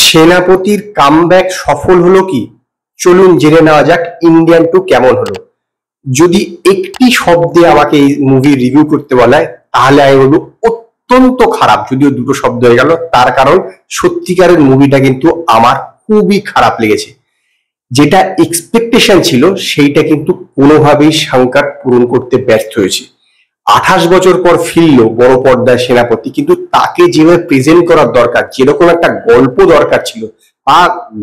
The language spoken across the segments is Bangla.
সেনাপতির কামব্যাক সফল হলো কি? চলুন জেনে নেওয়া যাক ইন্ডিয়ান টু কেমন হলো। যদি একটি শব্দে আমাকে এই মুভি রিভিউ করতে বলা হয় তাহলে আমি বলবো অত্যন্ত খারাপ। যদিও দুটো শব্দ হয়ে গেল, তার কারণ সত্যিকারের মুভিটা কিন্তু আমার খুবই খারাপ লেগেছে। যেটা এক্সপেকটেশন ছিল সেইটা কিন্তু কোনোভাবেই শাঙ্কার পূরণ করতে ব্যর্থ হয়েছে। 28 বছর পর ফিরলো বড় পর্দায় সেনাপতি, কিন্তু তাকে যেভাবে প্রেজেন্ট করার দরকার, যেরকম একটা গল্প দরকার ছিল, বা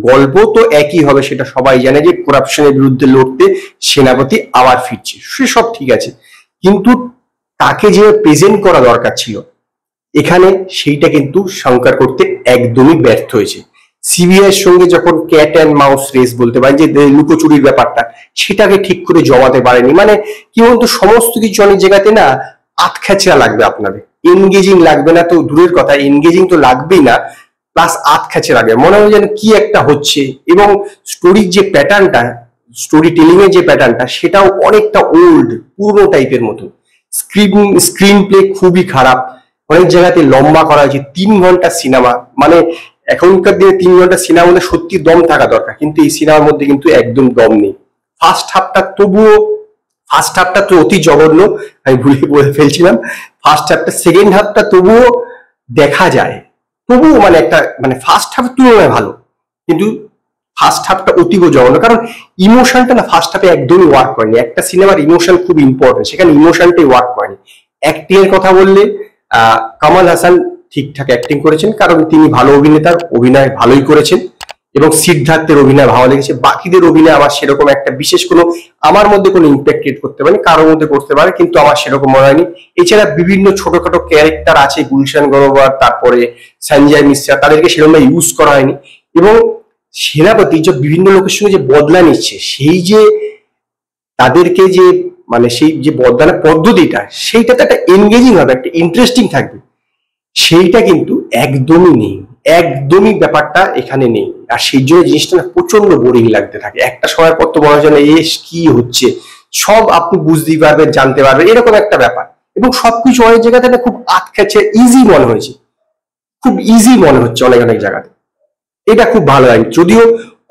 গল্প তো একই হবে সেটা সবাই জানে, যে করাপশনের বিরুদ্ধে লড়তে সেনাপতি আবার ফিরছে, সেসব ঠিক আছে, কিন্তু তাকে যেভাবে প্রেজেন্ট করা দরকার ছিল এখানে সেইটা কিন্তু শঙ্কার করতে একদমই ব্যর্থ হয়েছে। সিবিআই এর সঙ্গে যখন ক্যাট অ্যান্ড মাউস রেস বলতে পারেন, যে লুকোচুরির ব্যাপারটা, সেটাকে ঠিক করে জমাতে পারেনি। মানে কি বলতো, সমস্ত কিছু অনেক জায়গাতে না আতখ্যাচড়া লাগবে, আপনাদের এনগেজিং লাগবে না তো দূরের কথা, এনগেজিং তো লাগবেই না, প্লাস আতখ্যাচড়া লাগবে, মনে হয় যেন কি একটা হচ্ছে। এবং স্টোরির যে প্যাটার্নটা, স্টোরি টেলিং এর যে প্যাটার্নটা, সেটাও অনেকটা ওল্ড, পুরনো টাইপের মতো। স্ক্রিন প্লে খুবই খারাপ, অনেক জায়গাতে লম্বা করা হয়েছে। 3 ঘন্টা সিনেমা, মানে এখনকার দিনে 3 ঘন্টা সিনেমার মধ্যে সত্যি দম থাকা দরকার, কিন্তু এই সিনেমার মধ্যে কিন্তু একদম দম নেই। ফার্স্ট হাফটা তো অতি জঘন্য, আমি ভুলে বলে ফেলছিলাম ফার্স্ট হাফটা। সেকেন্ড হাফটা তবুও দেখা যায়, তবুও মানে একটা মানে ফার্স্ট হাফের তুলনায় ভালো, কিন্তু ফার্স্ট হাফটা অতীব জঘন্য। কারণ ইমোশনটা না ফার্স্ট হাফে একদমই ওয়ার্ক করেনি। একটা সিনেমার ইমোশন খুব ইম্পর্টেন্ট, সেখানে ইমোশনটাই ওয়ার্ক করেনি। অ্যাক্টিং এর কথা বললে কামাল হাসান ঠিকঠাক অ্যাক্টিং করেছেন, কারণ তিনি ভালো অভিনেতা, অভিনয় ভালোই করেছেন, এবং সিদ্ধার্থের অভিনয় ভালো লেগেছে। বাকিদের অভিনয় আমার সেরকম একটা বিশেষ কোনো, আমার মধ্যে কোনো ইম্প্যাক্ট ক্রিয়েট করতে পারেনি, কারোর মধ্যে করতে পারে, কিন্তু আমার সেরকম মনে হয়নি। এছাড়া বিভিন্ন ছোটখাটো ক্যারেক্টার আছে, গুলশান গ্রোভার, তারপরে সঞ্জয় মিশ্রা, তাদেরকে সেরকম ইউজ করা হয়নি। এবং সেনাপতি যে বিভিন্ন লোকের সঙ্গে যে বদলা নিচ্ছে, সেই যে তাদেরকে যে মানে সেই যে বদলানোর পদ্ধতিটা, সেইটাতে একটা এনগেজিং হবে, একটা ইন্টারেস্টিং থাকবে, সেইটা কিন্তু একদমই নেই, একদমই ব্যাপারটা এখানে নেই। আর সেই জন্য জিনিসটা না প্রচন্ড বোরিং লাগতে থাকে। একটা সময়ের পর তো মনে হয় এস কি হচ্ছে, সব আপনি বুঝতেই পারবেন, জানতে পারবেন, এরকম একটা ব্যাপার। এবং সবকিছু অনেক জায়গাতে না খুব আটকাচ্ছে, ইজি মনে হয়েছে, খুব ইজি মনে হচ্ছে অনেক অনেক জায়গাতে। এটা খুব ভালো লাগে। যদিও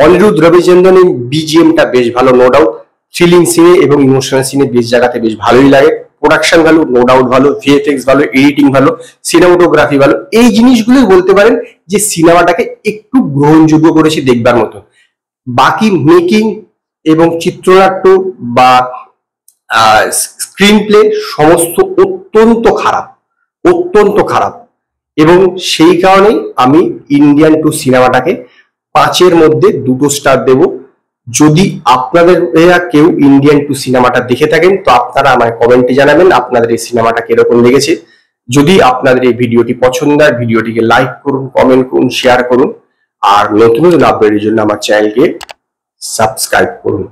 অনিরুদ্ধ রবিচন্দ্রনের বিজিএমটা বেশ ভালো, নো ডাউট, থ্রিলিং সিনে এবং ইমোশনাল সিনে বেশ জায়গাতে বেশ ভালোই লাগে। প্রোডাকশন ভালো, নো ডাউট ভালো, ভিএফএক্স ভালো, এডিটিং ভালো, সিনেমাটোগ্রাফি ভালো। এই জিনিসগুলো বলতে পারেন যে সিনেমাটাকে একটু গ্রহণযোগ্য করেছে দেখবার মতো। বাকি মেকিং এবং চিত্রনাট্য বা স্ক্রিন প্লে সমস্ত অত্যন্ত খারাপ, অত্যন্ত খারাপ। এবং সেই কারণেই আমি ইন্ডিয়ান টু সিনেমাটাকে 5-এর মধ্যে 2 স্টার দেব। যদি আপনাদের কেউ ইন্ডিয়ান টু সিনেমাটা দেখে থাকেন তো আপনারা আমায় কমেন্টে জানাবেন আপনাদের এই সিনেমাটা কিরকম লেগেছে। যদি আপনাদের এই ভিডিওটি পছন্দ হয়, ভিডিওটিকে লাইক করুন, কমেন্ট করুন, শেয়ার করুন, আর নতুন নতুন আপডেটের জন্য আমার চ্যানেলকে সাবস্ক্রাইব করুন।